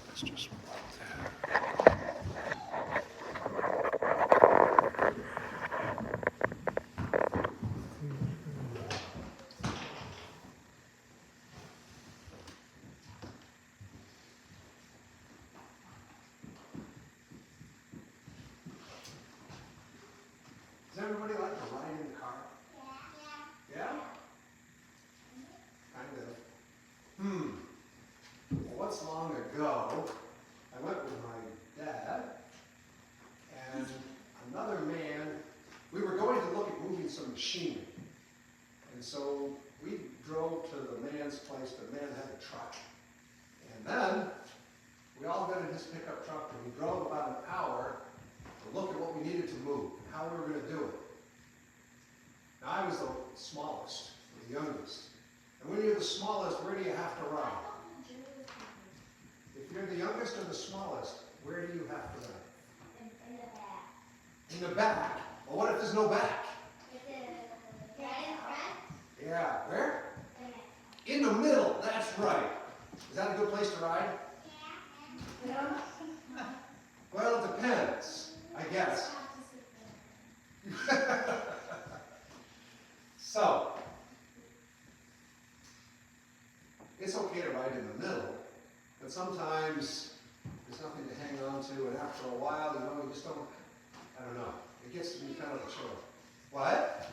Let's just move that. Does everybody like to ride in the car? Yeah. Yeah? Kind of. Well, once long ago, I went with my dad and another man. We were going to look at moving some machinery. And so we drove to the man's place. The man had a truck. And then we all got in his pickup truck and we drove about an hour to look at what we needed to move and how we were going to do it. Now, I was the smallest, the youngest. And when you're the smallest, where do you have to ride? If you're the youngest or the smallest, where do you have to ride? In the back. In the back? Well, what if there's no back? Yeah, where? In the middle, that's right. Is that a good place to ride? Yeah. Well, it depends, I guess. So, it's okay to ride in the middle, but sometimes there's nothing to hang on to, and after a while, you just don't, I don't know, it gets to be kind of a chore. What?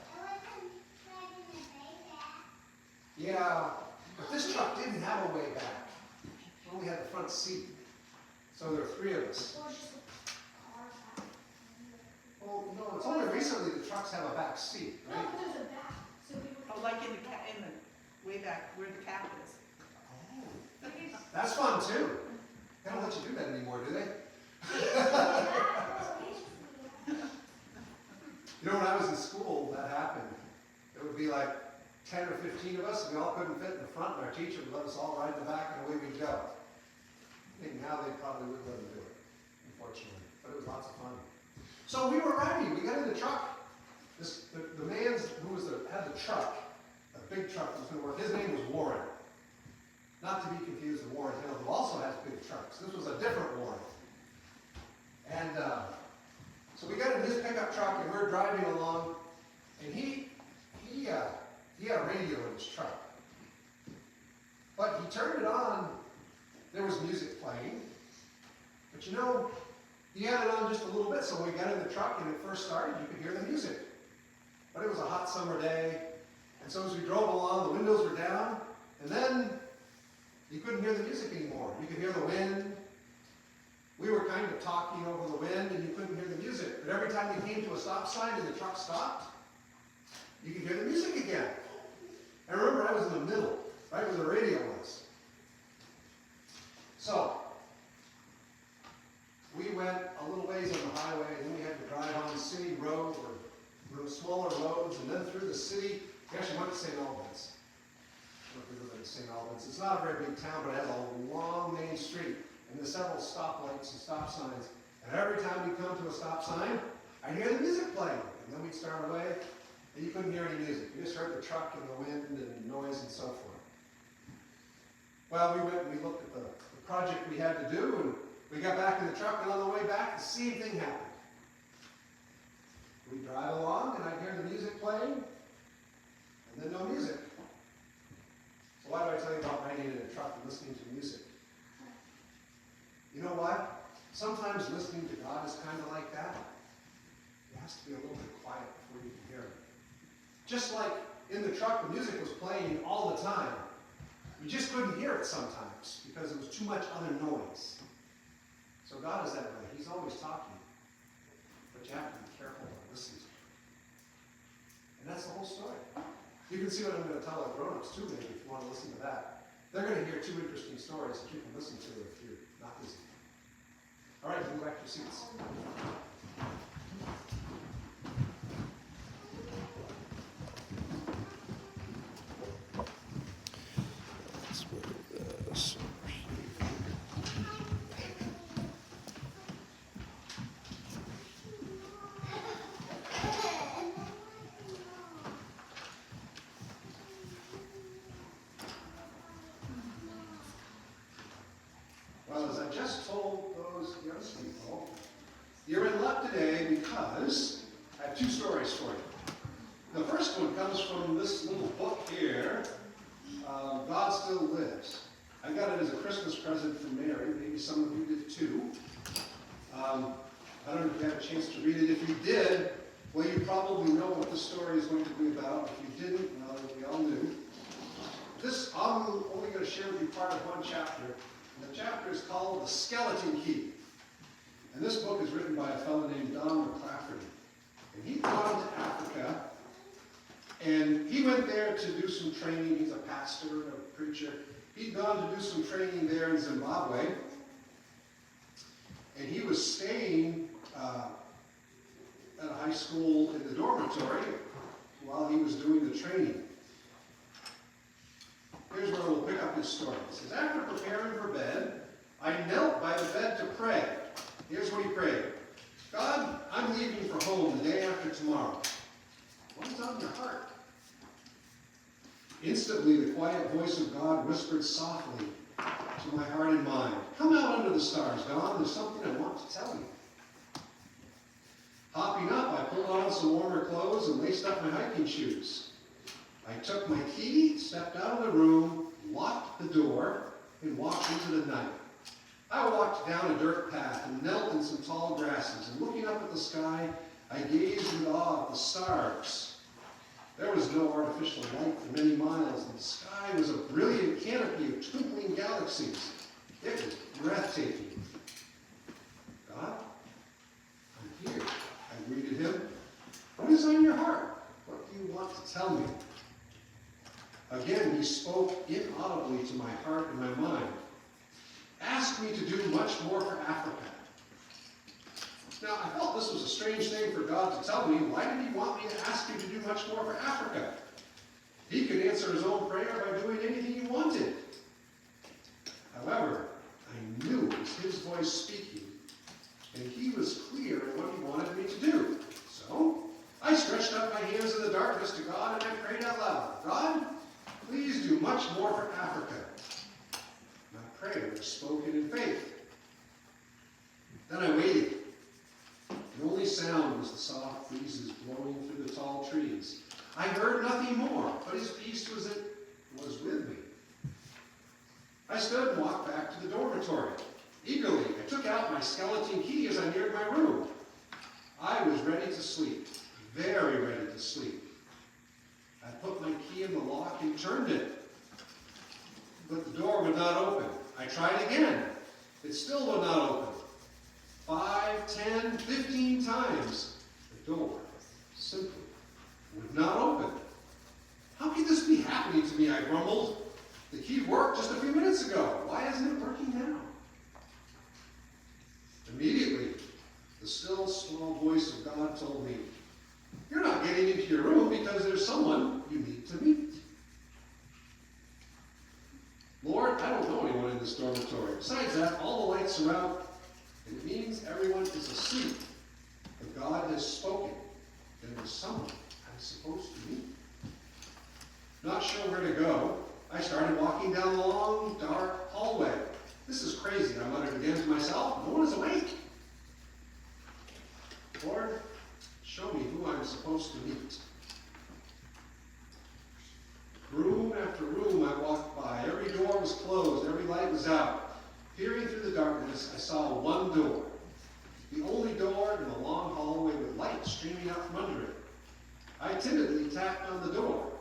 Yeah, but this truck didn't have a way back. It only had the front seat. So there were three of us. Well, no, it's only recently the trucks have a back seat, right? No, there's a back. So Oh, like in the way back where the cap is. Oh, that's fun too. They don't let you do that anymore, do they? You know, when I was in school, that happened. It would be like 10 or 15 of us, and we all couldn't fit in the front, and our teacher would let us all ride in the back, and away we'd go. I think now they probably wouldn't let them do it, unfortunately. But it was lots of fun. So we were riding. We got in the truck. The man who had the truck, a big truck that was going to work, his name was Warren. Not to be confused with Warren Hill, who also has big trucks. This was a different Warren. And so we got in his pickup truck, and we're driving along, and he had a radio in his truck. But he turned it on. There was music playing. But you know, he had it on just a little bit, so when we got in the truck and it first started, you could hear the music. But it was a hot summer day, and so as we drove along, the windows were down, and then you couldn't hear the music anymore. You could hear the wind. We were kind of talking over the wind, and you couldn't hear the music. But every time we came to a stop sign and the truck stopped, you could hear the music again. And remember, I was in the middle, right where the radio was. So, we went a little ways on the highway, and then we had to drive on the city road, or smaller roads, and then through the city. We actually went to St. Albans. I don't know if you've ever been to St. Albans. It's not a very big town, but it has a long main street, and there's several stoplights and stop signs. And every time we come to a stop sign, I'd hear the music playing, and then we'd start away, and you couldn't hear any music. You just heard the truck and the wind and noise and so forth. Well, we went and we looked at the project we had to do, and we got back in the truck, and on the way back, the same thing happened. We drive along, and I hear the music playing, and then no music. So why do I tell you about riding in a truck and listening to music? You know what? Sometimes listening to God is kind of like that. It has to be a little bit quiet before you can hear Him. Just like in the truck, the music was playing all the time. You just couldn't hear it sometimes because it was too much other noise. So God is that way. He's always talking. But you have to be careful to listen to Him. And that's the whole story. You can see what I'm going to tell our grown-ups too, maybe, if you want to listen to that. They're going to hear two interesting stories that you can listen to if you're not busy. All right, move back to your seats. Let's move this over here. I just told those young people, you're in luck today because I have 2 stories for you. The first one comes from this little book here, God Still Lives. I got it as a Christmas present from Mary. Maybe some of you did too. I don't know if you had a chance to read it. If you did, well, you probably know what the story is going to be about. If you didn't, well, we all knew. I'm only going to share with you part of one chapter. And the chapter is called The Skeleton Key. And this book is written by a fellow named Don McClafferty. And he'd gone to Africa. And he went there to do some training. He's a pastor, a preacher. He'd gone to do some training there in Zimbabwe. And he was staying at a high school in the dormitory while he was doing the training. Here's where we'll pick up his story. It says, after preparing for bed, I knelt by the bed to pray. Here's what he prayed. God, I'm leaving for home the day after tomorrow. What is on your heart? Instantly, the quiet voice of God whispered softly to my heart and mind, come out under the stars, God. There's something I want to tell you. Hopping up, I pulled on some warmer clothes and laced up my hiking shoes. I took my key, stepped out of the room, locked the door, and walked into the night. I walked down a dirt path and knelt in some tall grasses, and looking up at the sky, I gazed with awe at the stars. There was no artificial light for many miles, and the sky was a brilliant canopy of twinkling galaxies. It was breathtaking. God, I'm here, I greeted him. What is on your heart? What do you want to tell me? Again, he spoke inaudibly to my heart and my mind. Ask me to do much more for Africa. Now, I felt this was a strange thing for God to tell me. Why did he want me to ask him to do much more for Africa? He could answer his own prayer by doing anything he wanted. However, I knew it was his voice speaking, and he was clear in what he wanted me to do. So, I stretched up my hands in the darkness to God, and I prayed out loud, God, please do much more for Africa. My prayer was spoken in faith. Then I waited. The only sound was the soft breezes blowing through the tall trees. I heard nothing more, but his peace was with me. I stood and walked back to the dormitory. Eagerly, I took out my skeleton key as I neared my room. I was ready to sleep, very ready to sleep. I put my key in the lock and turned it, but the door would not open. I tried again. It still would not open. 5, 10, 15 times, the door simply would not open. How could this be happening to me? I grumbled. The key worked just a few minutes ago. Why isn't it working now? Immediately, the still small voice of God told me, you're not getting into your room because there's someone you need to meet. Lord, I don't know anyone in this dormitory. Besides that, all the lights are out. And it means everyone is asleep. But God has spoken. There is someone I'm supposed to meet. Not sure where to go, I started walking down the long, dark hallway. This is crazy, I muttered again to myself. No one is awake. Lord, show me who I'm supposed to meet. Room after room I walked by. Every door was closed. Every light was out. Peering through the darkness, I saw one door. The only door in the long hallway with light streaming out from under it. I timidly tapped on the door.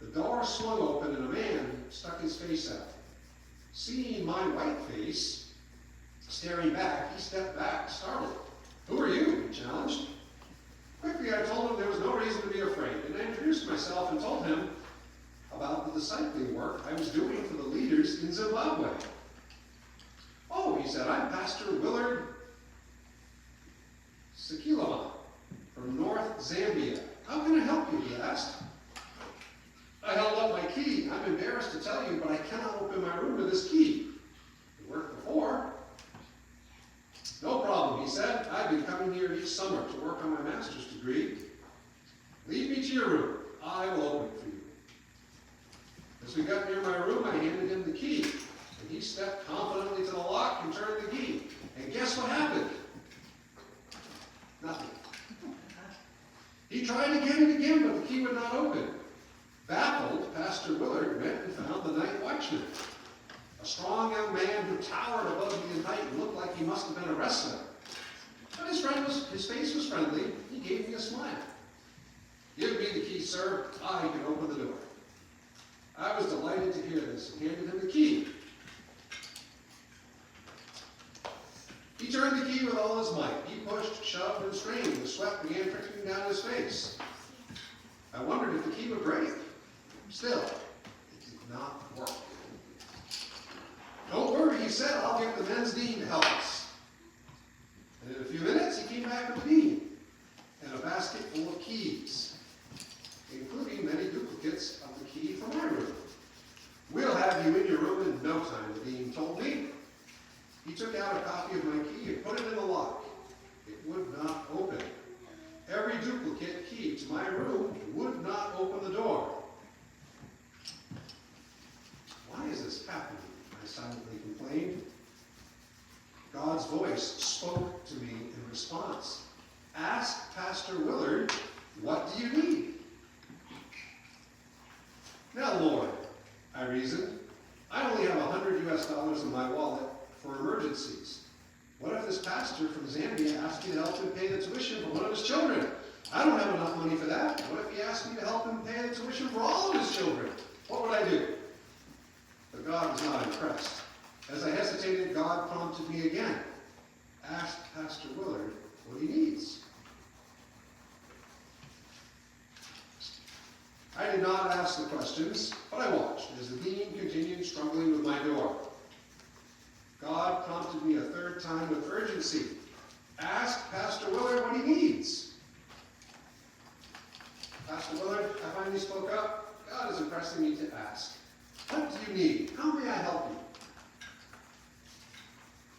The door swung open and a man stuck his face out. Seeing my white face staring back, he stepped back, startled. Who are you? He challenged. Quickly, I told him there was no reason to be afraid, and I introduced myself and told him about the discipling work I was doing for the leaders in Zimbabwe. Oh, he said, I'm Pastor Willard Sekilama from North Zambia. How can I help you? He asked. I held up my key. I'm embarrassed to tell you, but I cannot open my room with this key. It worked before. No problem, he said. I've been coming here each summer to work on my master's degree. Lead me to your room. I will open it for you. As we got near my room, I handed him the key, and He stepped confidently to the lock and turned the key. And guess what happened? Nothing. He tried again and again, but the key would not open. Baffled, Pastor Willard went and found the night watchman, a strong young man who towered above the night and looked like he must have been a wrestler. But his face was friendly. He gave me a smile. "Give me the key, sir. I can open the door." I was delighted to hear this and handed him the key. He turned the key with all his might. He pushed, shoved, and strained. The sweat began trickling down his face. I wondered if the key would break. Still, it did not work. "Don't worry," he said. "I'll get the men's dean to help us." And in a few minutes, he came back with the dean and a basket full of keys, including many duplicates of the key for my room. "We'll have you in your room in no time," the dean told me. He took out a copy of my key and put it in the lock. It would not open. Every duplicate key to my room would not open the door. "Why is this happening?" I silently complained. God's voice spoke to me in response. "Ask Pastor Willard, what do you need?" "Now, Lord," I reasoned, "I only have $100 in my wallet for emergencies. What if this pastor from Zambia asked me to help him pay the tuition for one of his children? I don't have enough money for that. What if he asked me to help him pay the tuition for all of his children? What would I do?" But God was not impressed. As I hesitated, God prompted me again. "Ask Pastor Willard what he needs." I did not ask the questions, but I watched as the dean continued struggling with my door. God prompted me a third time with urgency. "Ask Pastor Willard what he needs." "Pastor Willard," I finally spoke up, "God is impressing me to ask. What do you need? How may I help you?"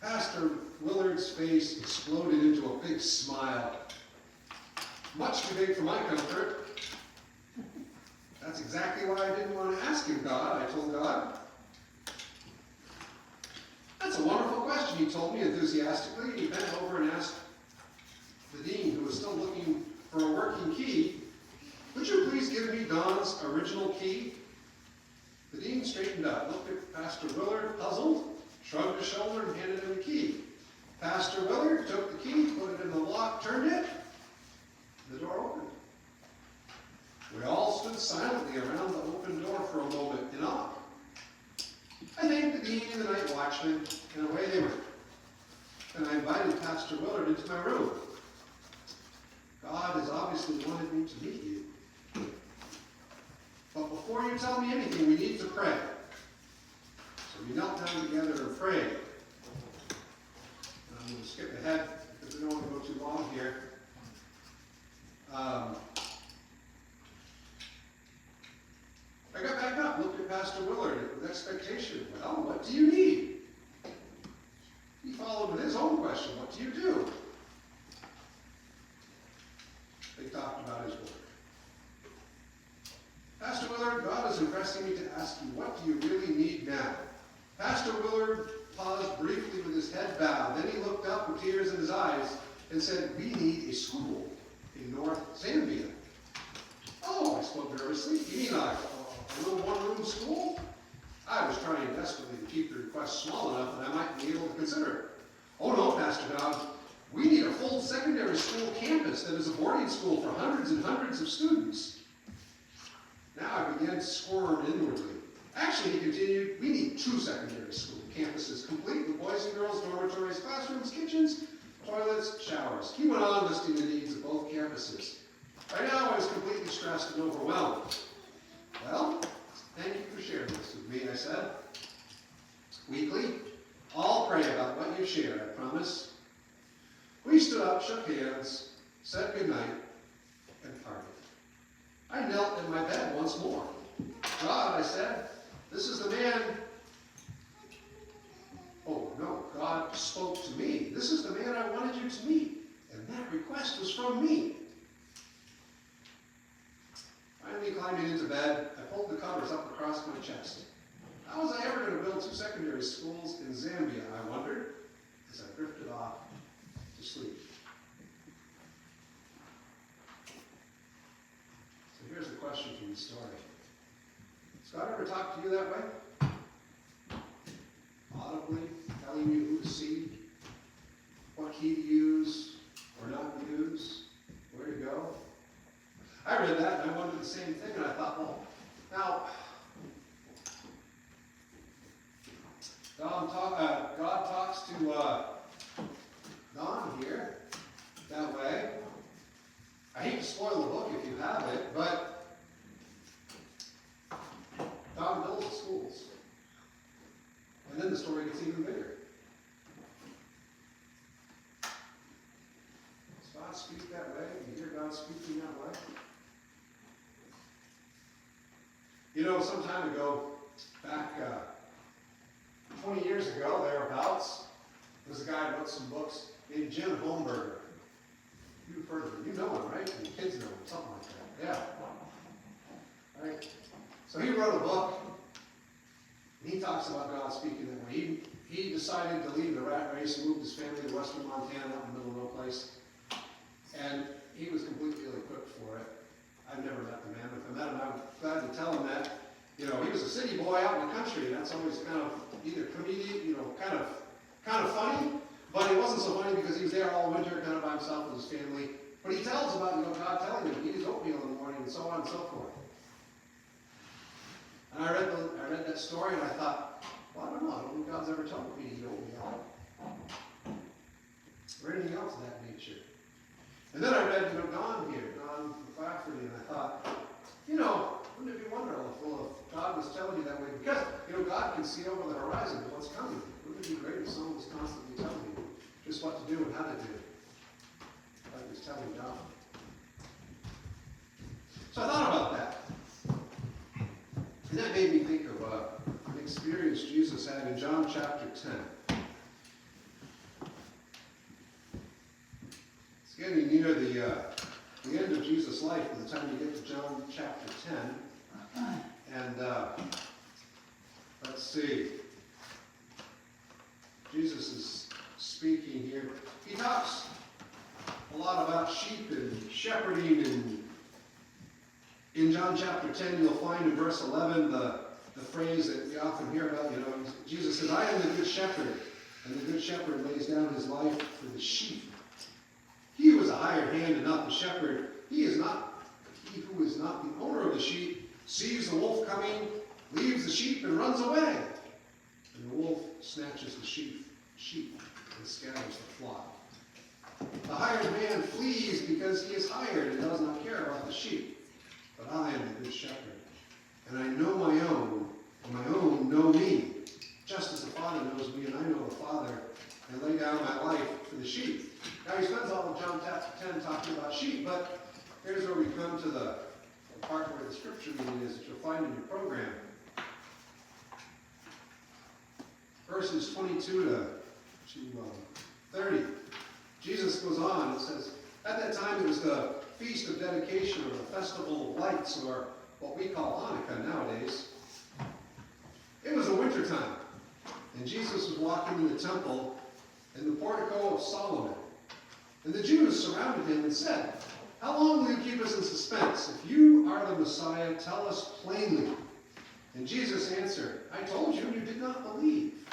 Pastor Willard's face exploded into a big smile. "Much too big for my comfort." "That's exactly why I didn't want to ask him, God," I told God. "That's a wonderful question," he told me enthusiastically. He bent over and asked the dean, who was still looking for a working key, "Would you please give me Don's original key?" The dean straightened up, looked at Pastor Willard, puzzled, shrugged his shoulder, and handed him the key. Pastor Willard took the key, put it in the lock, turned it, and the door opened. We all stood silently around the open door for a moment in awe. I thanked the dean and the night watchman, and away they went. And I invited Pastor Willard into my room. God has obviously wanted me to meet you. But before you tell me anything, we need to pray. So we knelt down together and prayed. I'm going to skip ahead because we don't want to go too long here. I got back up, looked at Pastor Willard with expectation. "Well, what do you need?" He followed with his own question. "What do you do?" They talked about his work. "Pastor Willard, God is impressing me to ask you, what do you really need now?" Pastor Willard paused briefly with his head bowed. Then he looked up with tears in his eyes and said, "We need a school in North Zambia." "Oh," I spoke nervously. "You mean a little one-room school?" I was trying desperately to keep the request small enough that I might be able to consider it. "Oh no, Pastor God, we need a full secondary school campus that is a boarding school for hundreds and hundreds of students." Now I began to squirm inwardly. "Actually," he continued, "we need 2 secondary school campuses, complete with boys and girls dormitories, classrooms, kitchens, toilets, showers." He went on listing the needs of both campuses. By now I was completely stressed and overwhelmed. "Well, thank you for sharing this with me," I said. "Weekly, I'll pray about what you shared, I promise." We stood up, shook hands, said goodnight, and parted. I knelt in my bed once more. "God," I said, "this is the man." Oh no, God spoke to me. "This is the man I wanted you to meet, and that request was from me." Finally climbing into bed, I pulled the covers up across my chest. How was I ever going to build 2 secondary schools in Zambia, I wondered, as I drifted off to sleep. So here's the question from the story. Has God ever talked to you that way? Audibly, telling you who to see, what key to use or not to use, where to go? I read that and I wondered the same thing, and I thought, well, now, God talks to Don here that way. I hate to spoil the book if you have it, but Don builds the schools. And then the story gets even bigger. Does God speak that way? Do you hear God speaking that way? You know, some time ago, back 20 years ago, thereabouts, there's a guy who wrote some books named Jim Holmberger. You've heard of him. You know him, right? And your kids know him, something like that. Yeah. Right? So he wrote a book, and he talks about God speaking that way. He decided to leave the rat race and moved his family to western Montana, out in the middle of no place. And he was completely ill-equipped for it. I've never met the man. If I met him, I'm glad to tell him that, you know, he was a city boy out in the country, and that's always kind of either comedian, you know, kind of funny, but it wasn't so funny because he was there all winter, kind of by himself with his family. But he tells about, you know, God telling him to eat his oatmeal in the morning, and so on and so forth. And I read that story, and I thought, well, I don't know if God's ever told me to eat oatmeal, or anything else of that nature. And then I read, you know, Don McClafferty, and I thought, you know, wouldn't it be wonderful if God was telling you that way? Because, you know, God can see over the horizon of what's coming. Wouldn't it be great if someone was constantly telling you just what to do and how to do it? Like he was telling John. So I thought about that. And that made me think of an experience Jesus had in John chapter 10. It's getting near the end of Jesus' life by the time you get to John chapter 10. And let's see. Jesus is speaking here. He talks a lot about sheep and shepherding. And in John chapter 10, you'll find in verse 11 the phrase that we often hear about. You know, Jesus says, I am the good shepherd, and the good shepherd lays down his life for the sheep. He who is a hired hand and not the shepherd, he who is not the owner of the sheep, sees the wolf coming, leaves the sheep, and runs away. And the wolf snatches the sheep and scatters the flock. The hired man flees because he is hired and does not care about the sheep. But I am the good shepherd, and I know my own, and my own know me, just as the Father knows me, and I know the Father, and lay down my life for the sheep. Now he spends all of John chapter 10 talking about sheep, but here's where we come to the part where the scripture reading is that you'll find in your program. Verses 22 to 30. Jesus goes on and says, at that time it was the Feast of Dedication, or the Festival of Lights, or what we call Hanukkah nowadays. It was a winter time, and Jesus was walking in the temple in the portico of Solomon. And the Jews surrounded him and said, how long will you keep us in suspense? If you are the Messiah, tell us plainly. And Jesus answered, I told you, and you did not believe.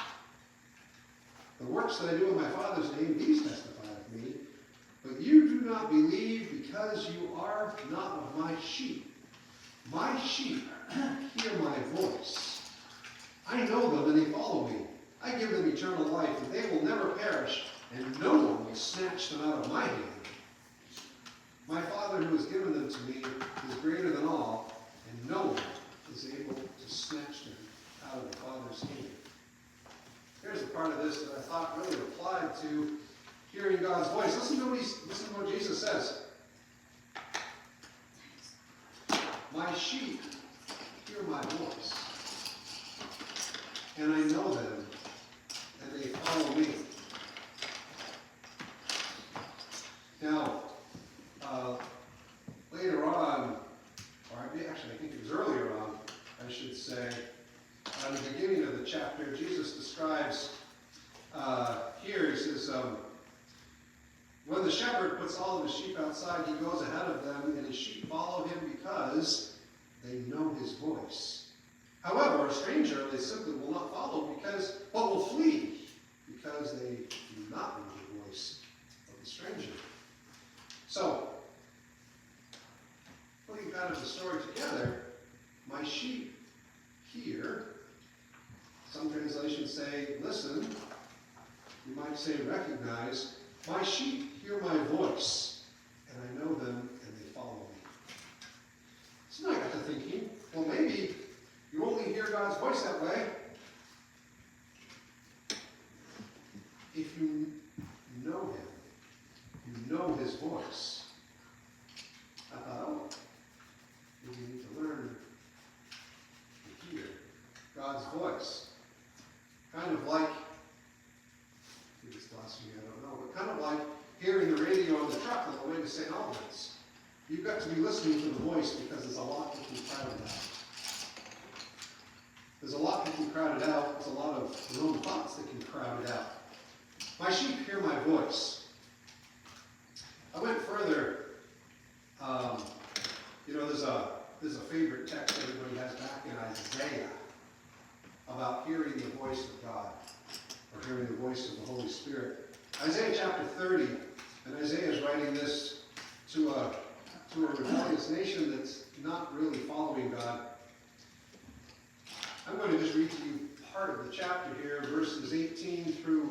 The works that I do in my Father's name, these testify of me. But you do not believe because you are not of my sheep. My sheep hear my voice. I know them and they follow me. I give them eternal life, and they will never perish, and no one will snatch them out of my hand. My Father who has given them to me is greater than all, and no one is able to snatch them out of the Father's hand. Here's a part of this that I thought really applied to hearing God's voice. Listen to what Jesus says. My sheep hear my voice, and I know them, and they follow me. Now, later on, or actually I think it was earlier on, I should say, at the beginning describes here. He says, when the shepherd puts all of his sheep outside, he goes ahead of them, and his sheep follow him because they know his voice. However, a stranger they simply will not follow, but will flee, because they do not know the voice of the stranger. So, putting kind of the story together, my sheep hear. Some translations say, listen. You might say, recognize. My sheep hear my voice, and I know them, and they follow me. So now I got to thinking, well, maybe you only hear God's voice that way if you know him. You know his voice. I thought, oh, maybe you need to learn to hear God's voice. Kind of like, maybe it's blasphemy, I don't know, but kind of like hearing the radio on the truck on the way to St. Albans. You've got to be listening to the voice because there's a lot that can crowd it out. There's a lot that can crowd it out. There's a lot of your own thoughts that can crowd it out. My sheep hear my voice. I went further. There's a favorite text everybody has back in Isaiah about hearing the voice of God, or hearing the voice of the Holy Spirit. Isaiah chapter 30, and Isaiah is writing this to a rebellious nation that's not really following God. I'm going to just read to you part of the chapter here, verses 18 through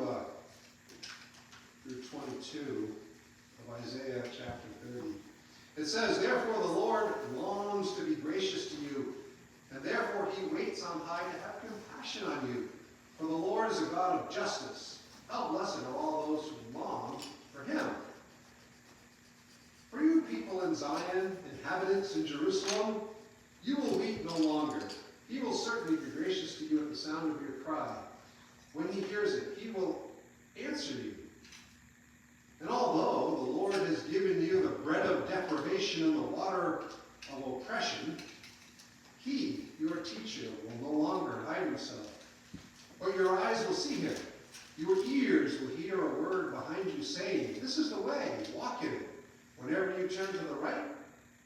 22 of Isaiah chapter 30. It says, therefore the Lord longs to be gracious to you, and therefore he waits on high to have compassion on you. For the Lord is a God of justice. How blessed are all those who long for him. For you people in Zion, inhabitants in Jerusalem, you will weep no longer. He will certainly be gracious to you at the sound of your cry. When he hears it, he will answer you. And although the Lord has given you the bread of deprivation and the water of oppression, he, your teacher, will no longer hide himself. But your eyes will see him. Your ears will hear a word behind you saying, this is the way, walk in it. Whenever you turn to the right,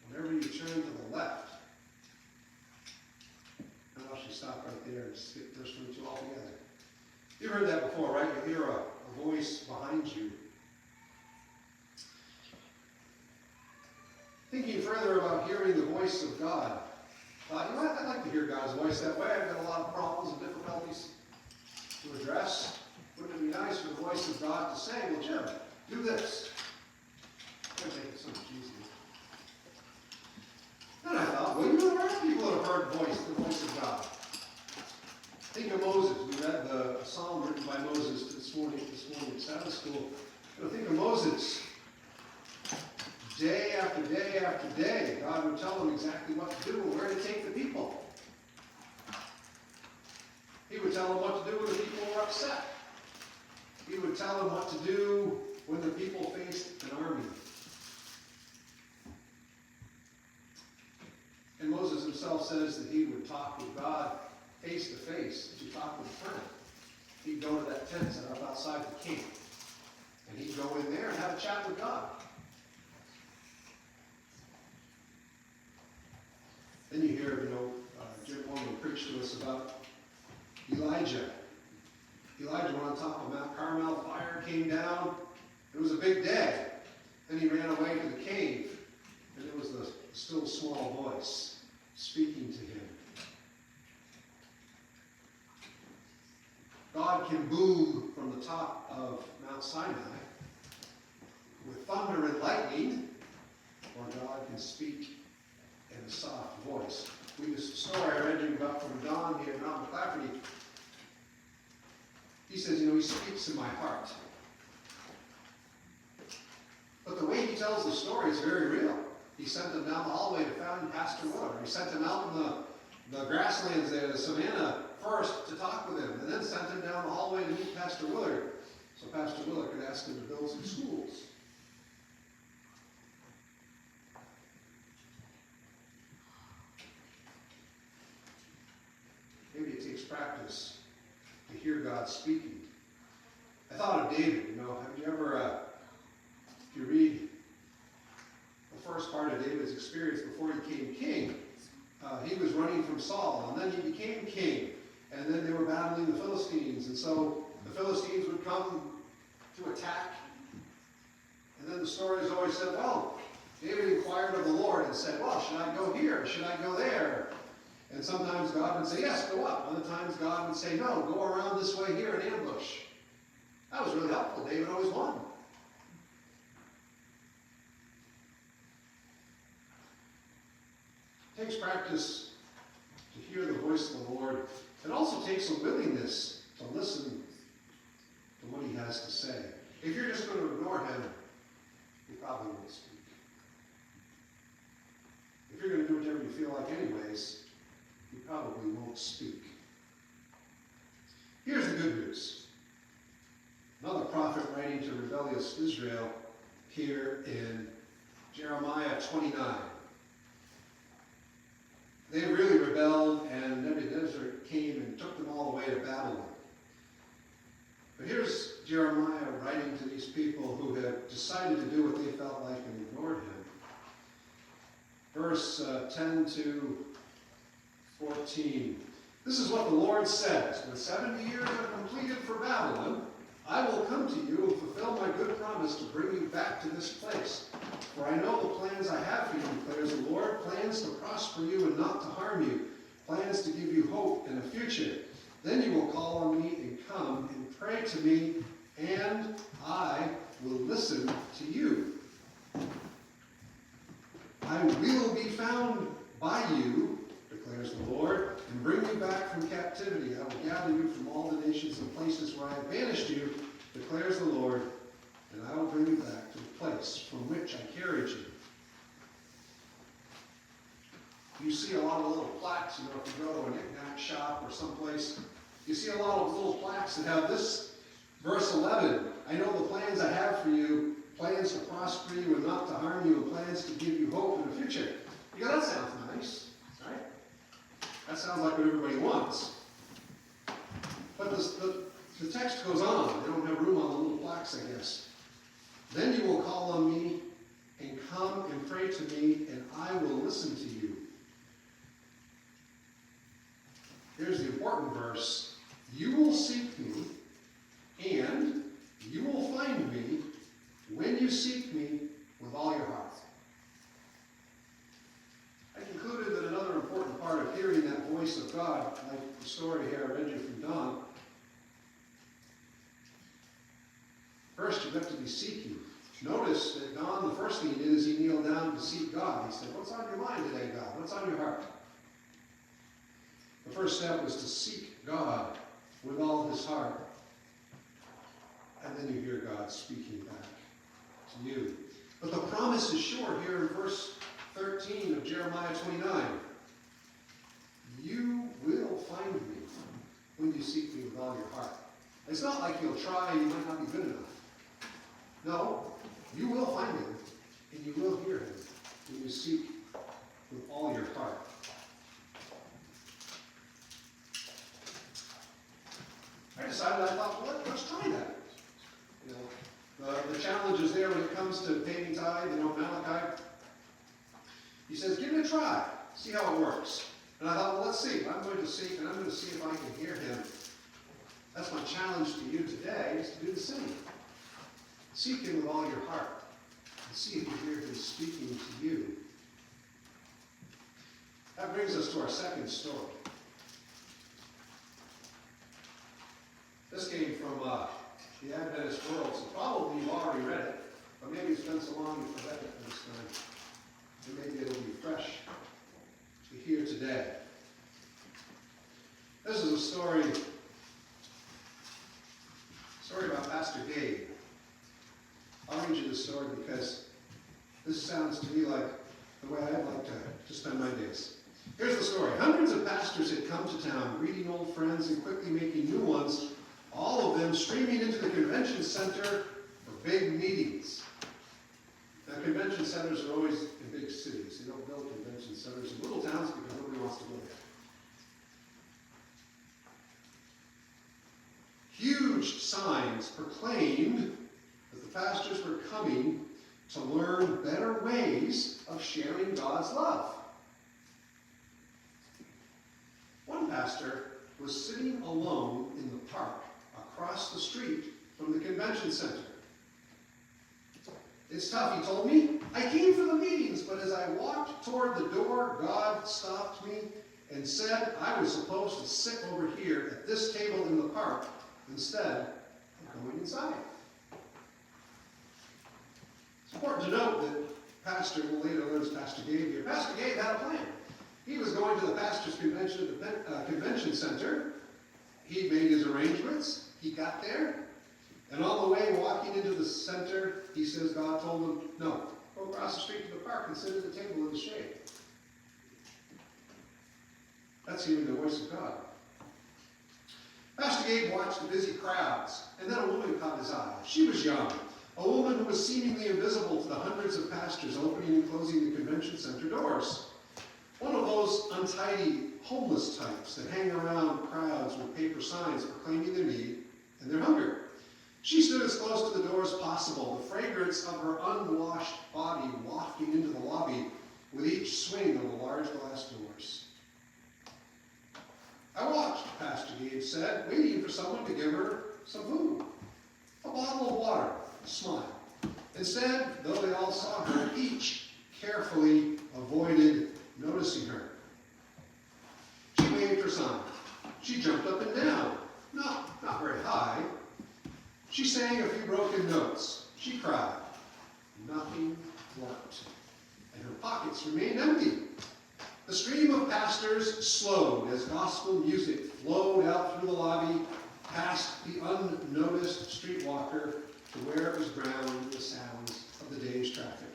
whenever you turn to the left. And I'll actually stop right there and skip verse 22 altogether. You've heard that before, right? You hear a voice behind you. Thinking further about hearing the voice of God. I'd like to hear God's voice that way. I've got a lot of problems and difficulties to address. Wouldn't it be nice for the voice of God to say, well, Jim, do this. I'm going to make it so much easier. Then I thought, well, there are people that have heard the voice of God. Think of Moses. We read the psalm written by Moses this morning at Sabbath school. Think of Moses. Day after day after day, God would tell him exactly what to do and where to take the people. He would tell him what to do when the people were upset. He would tell him what to do when the people faced an army. And Moses himself says that he would talk with God face to face. He talked with a friend. He'd go to that tent set up outside the camp. And he'd go in there and have a chat with God. Then you hear, Jim Woman preach to us about Elijah. Elijah went on top of Mount Carmel, fire came down. It was a big day. Then he ran away to the cave, and it was the still small voice speaking to him. God can boom from the top of Mount Sinai with thunder and lightning, or God can speak in a soft voice. This story I read you about from Don here in Mount McClafferty. He says, he speaks in my heart. But the way he tells the story is very real. He sent them down the hallway to find Pastor Willard. He sent them out in the grasslands there, the savannah, first to talk with him, and then sent him down the hallway to meet Pastor Willard, so Pastor Willard could ask him to build some schools. Maybe it takes practice to hear God speaking. I thought of David, have you ever, if you read the first part of David's experience before he became king, he was running from Saul, and then he became king, and then they were battling the Philistines, and so the Philistines would come to attack, and then the stories always said, well, David inquired of the Lord and said, well, should I go here? Should I go there? And sometimes God would say, yes, go up. Other times God would say, no, go around this way here and ambush. That was really helpful. David always won. It takes practice to hear the voice of the Lord. It also takes a willingness to listen to what he has to say. If you're just going to ignore him, you probably won't speak. If you're going to do whatever you feel like anyways, you probably won't speak. Here's the good news. Another prophet writing to rebellious Israel here in Jeremiah 29. They really rebelled, and Nebuchadnezzar came and took them all the way to Babylon. But here's Jeremiah writing to these people who have decided to do what they felt like and ignored him. Verse 10 to 14. This is what the Lord says. When 70 years are completed for Babylon, I will come to you and fulfill my good promise to bring you back to this place. For I know the plans I have for you, declares the Lord, plans to prosper you and not to harm you, plans to give you hope and a future. Then you will call on me and come and pray to me, and I will listen to you. I will be found by you, declares the Lord, and bring you back from captivity. I will gather you from all the nations and places where I have banished you, declares the Lord, and I will bring you back to the place from which I carried you. You see a lot of little plaques, if you go to a knick-knack shop or someplace, you see a lot of little plaques that have this, verse 11, I know the plans I have for you, plans to prosper you and not to harm you, and plans to give you hope in the future. You go, that sounds nice, right? That sounds like what everybody wants. But the text goes on. They don't have room on the little plaques, I guess. Then you will call on me and come and pray to me, and I will listen to you. Here's the important verse. You will seek me, and you will find me when you seek me with all your heart. I concluded that another important part of hearing that voice of God, like the story here I read you from Don, first you have to be seeking. Notice that Don, the first thing he did is he kneeled down to seek God. He said, what's on your mind today, God? What's on your heart? The first step was to seek God with all his heart. And then you hear God speaking back to you. But the promise is sure here in verse 13 of Jeremiah 29. You will find me when you seek me with all your heart. It's not like you'll try and you might not be good enough. No, you will find him and you will hear him when you seek with all your heart. I decided, I thought, well, let's try that. The challenge is there when it comes to paying tithe, Malachi. He says, give it a try. See how it works. And I thought, well, let's see. I'm going to seek, and I'm going to see if I can hear him. That's my challenge to you today, is to do the same. Seek him with all your heart. And see if you hear him speaking to you. That brings us to our second story. This came from the Adventist World, so probably you've already read it, but maybe it's been so long you forgot it this time. And maybe it'll be fresh to hear today. This is a story about Pastor Gabe. I'll read you this story because this sounds to me like the way I'd like to spend my days. Here's the story. Hundreds of pastors had come to town, greeting old friends and quickly making new ones, all of them streaming into the convention center for big meetings. Now, convention centers are always in big cities. They don't build convention centers in little towns because nobody wants to go there. preached signs, proclaimed that the pastors were coming to learn better ways of sharing God's love. One pastor was sitting alone in the park across the street from the convention center. It's tough, he told me. I came for the meetings, but as I walked toward the door, God stopped me and said I was supposed to sit over here at this table in the park instead of going inside. It's important to note that Pastor, we'll later learn as Pastor Gabe here, Pastor Gabe had a plan. He was going to the pastor's convention at the convention center. He made his arrangements. He got there. And on the way, walking into the center, he says God told him, no, go across the street to the park and sit at the table in the shade. That's hearing the voice of God. Pastor Gabe watched the busy crowds, and then a woman caught his eye. She was young, a woman who was seemingly invisible to the hundreds of pastors opening and closing the convention center doors. One of those untidy, homeless types that hang around crowds with paper signs proclaiming their need and their hunger. She stood as close to the door as possible, the fragrance of her unwashed body wafting into the lobby with each swing of the large glass doors. I watched, Pastor Gabe said, waiting for someone to give her some food. A bottle of water, a smile. Instead, though they all saw her, each carefully avoided noticing her. She waved her sign. She jumped up and down, not very high. She sang a few broken notes. She cried. Nothing worked, and her pockets remained empty. The stream of pastors slowed as gospel music flowed out through the lobby, past the unnoticed streetwalker to where it was drowned with the sounds of the day's traffic.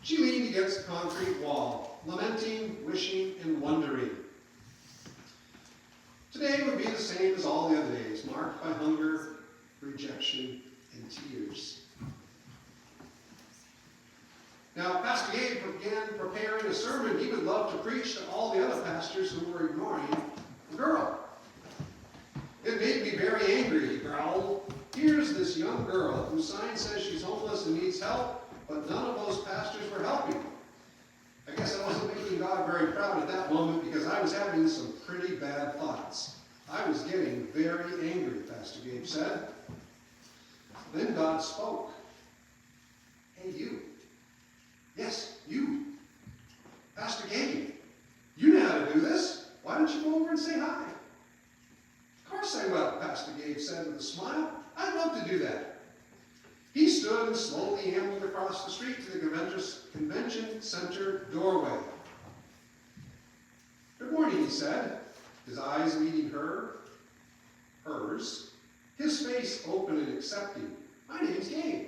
She leaned against the concrete wall, lamenting, wishing, and wondering. Today would be the same as all the other days, marked by hunger, rejection, and tears. Now, Pastor Gabe began preparing a sermon he would love to preach to all the other pastors who were ignoring the girl. It made me very angry, he growled. Here's this young girl whose sign says she's homeless and needs help, but none of those pastors were helping. I guess I wasn't making God very proud at that moment because I was having some pretty bad thoughts. I was getting very angry, Pastor Gabe said. Then God spoke. Hey, you. Yes, you. Pastor Gabe, you know how to do this. Why don't you go over and say hi? Of course I will, Pastor Gabe said with a smile. I'd love to do that. He stood and slowly ambled across the street to the convention center doorway. Good morning, he said, his eyes meeting hers, his face open and accepting. My name's Gabe.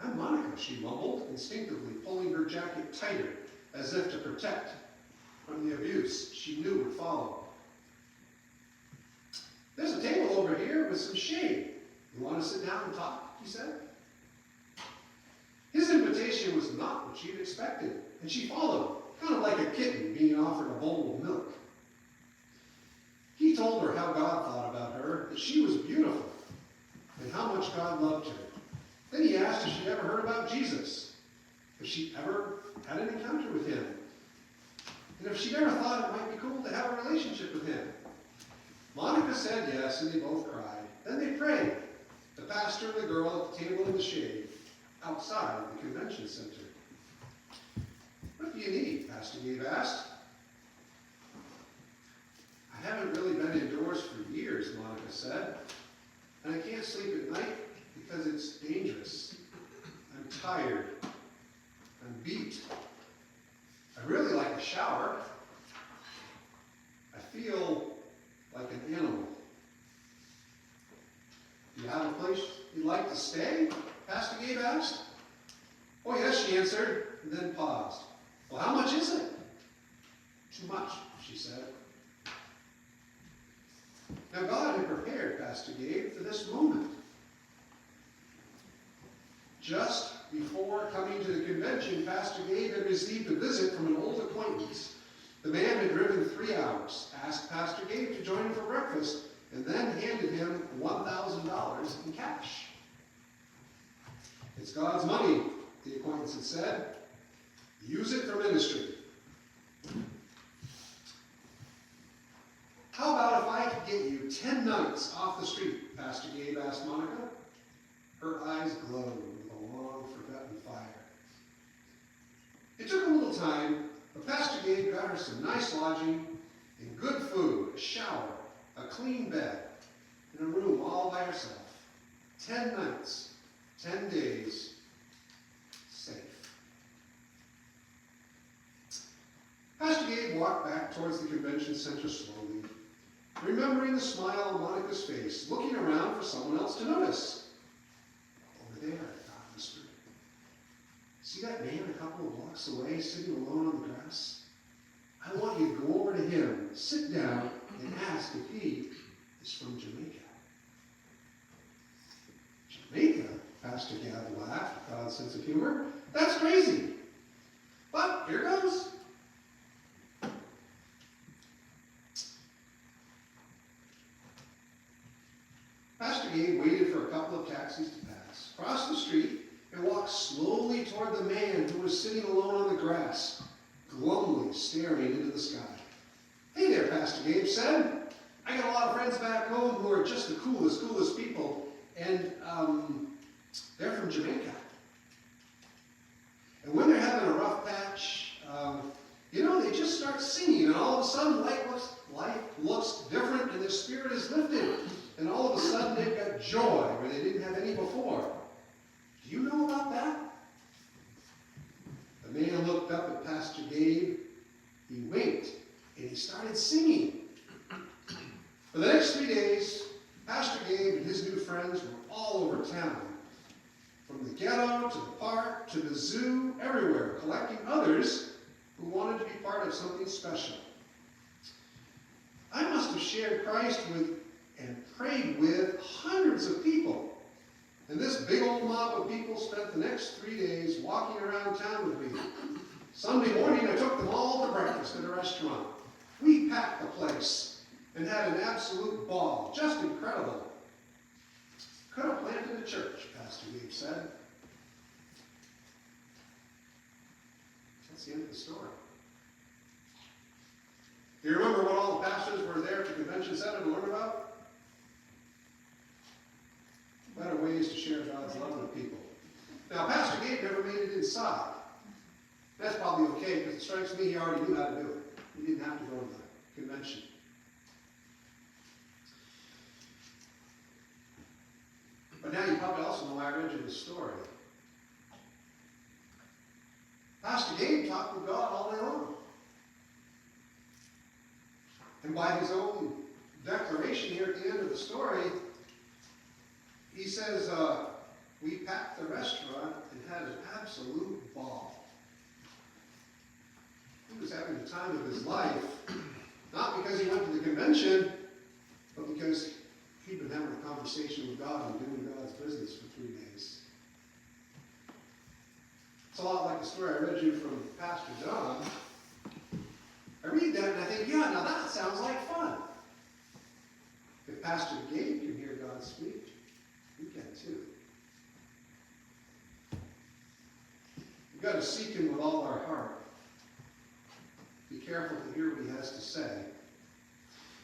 I'm Monica, she mumbled, instinctively pulling her jacket tighter as if to protect from the abuse she knew would follow. There's a table over here with some shade. You want to sit down and talk? He said. His invitation was not what she'd expected, and she followed, kind of like a kitten being offered a bowl of milk. He told her how God thought about her, that she was beautiful, and how much God loved her. Then he asked if she'd ever heard about Jesus, if she'd ever had an encounter with him, and if she'd ever thought it might be cool to have a relationship with him. Monica said yes, and they both cried. Then they prayed, the pastor and the girl at the table in the shade, outside the convention center. What do you need? Pastor Gabe asked. I haven't really been indoors for years, Monica said, and I can't sleep at night because it's dangerous. I'm tired. I'm beat. I really like a shower. I feel like an animal. Do you have a place you'd like to stay? Pastor Gabe asked. Oh yes, she answered, and then paused. Well, how much is it? Too much, she said. Now God had prepared Pastor Gabe for this moment. Just before coming to the convention, Pastor Gabe had received a visit from an old acquaintance. The man had driven 3 hours, asked Pastor Gabe to join him for breakfast, and then handed him $1,000 in cash. "It's God's money," the acquaintance had said. "Use it for ministry." "How about if I could get you 10 nights off the street?" Pastor Gabe asked Monica. Her eyes glowed with a long-forgotten fire. It took a little time, but Pastor Gabe got her some nice lodging and good food, a shower, a clean bed, and a room all by herself. 10 nights, 10 days, safe. Pastor Gabe walked back towards the convention center slowly, remembering the smile on Monica's face, looking around for someone else to notice. "Over there," God whispered. "See that man a couple of blocks away, sitting alone on the grass? I want you to go over to him, sit down, and ask if he is from Jamaica." "Jamaica?" Pastor Gabe laughed with God's sense of humor. "That's crazy. But here goes." Pastor Gabe waited for a couple of taxis to pass, crossed the street, and walked slowly toward the man who was sitting alone on the grass, glumly staring into the sky. "Hey there," Pastor Gabe said. "I got a lot of friends back home who are just the coolest people, and they're from Jamaica. And when they're having a rough patch, they just start singing, and all of a sudden life looks different, and their spirit is lifted. And all of a sudden they've got joy where they didn't have any before. Do you know about that?" The man looked up at Pastor Gabe. He winked, and he started singing. For the next 3 days, Pastor Gabe and his new friends were all over town. From the ghetto to the park to the zoo, everywhere, collecting others who wanted to be part of something special. I must have shared Christ with and prayed with hundreds of people. And this big old mob of people spent the next 3 days walking around town with me. Sunday morning, I took them all to breakfast at a restaurant. We packed the place and had an absolute ball. Just incredible. Could have planted a church, Pastor Gabe said. That's the end of the story. Do you remember what all the pastors were there at the convention center to learn about? Better ways to share God's love with people. Now, Pastor Gabe never made it inside. That's probably okay, because it strikes me he already knew how to do it. He didn't have to go to the convention. But now you probably also know I read you the story. Pastor Gabe talked with God all day long. And by his own declaration here at the end of the story, he says, we packed the restaurant and had an absolute ball. He was having the time of his life, not because he went to the convention, but because he'd been having a conversation with God and doing God's business for 3 days. It's a lot like the story I read you from Pastor John. I read that and I think, yeah, now that sounds like fun. If Pastor Gabe can hear God speak, you can too. We've got to seek him with all our heart. Be careful to hear what he has to say.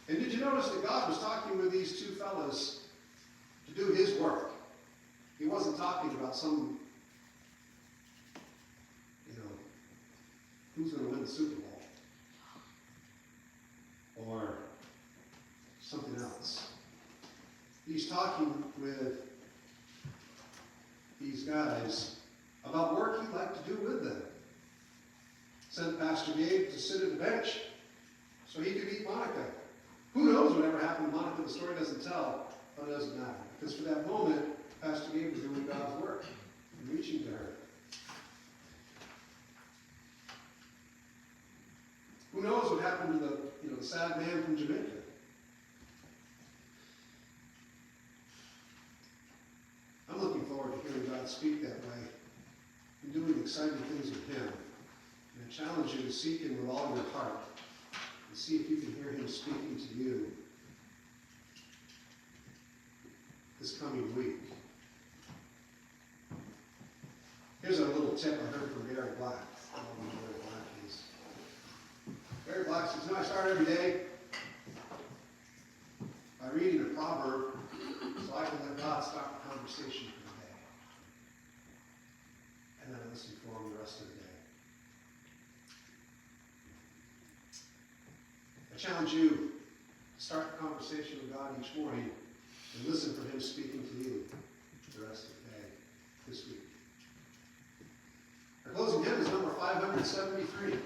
And did you notice that God was talking with these two fellas to do his work? He wasn't talking about some, who's going to win the Super Bowl? Or something else. He's talking with these guys about work he'd like to do with them. Sent Pastor Gabe to sit at the bench so he could meet Monica. Who knows whatever happened to Monica? The story doesn't tell, but it doesn't matter. Because for that moment, Pastor Gabe was doing God's work and reaching to her. Who knows what happened to the sad man from Jamaica? I'm looking forward to hearing God speak that way and doing exciting things with him. And I challenge you to seek him with all your heart and see if you can hear him speaking to you. this coming week. Here's a little tip I heard from Gary Black. I don't know who Gary Black is. Gary Black says, I start every day by reading a proverb so I can let God start the conversation for the day. And then I listen for him the rest of the day. I challenge you to start the conversation with God each morning and listen for him speaking to you the rest of the day this week. Our closing hymn is number 573.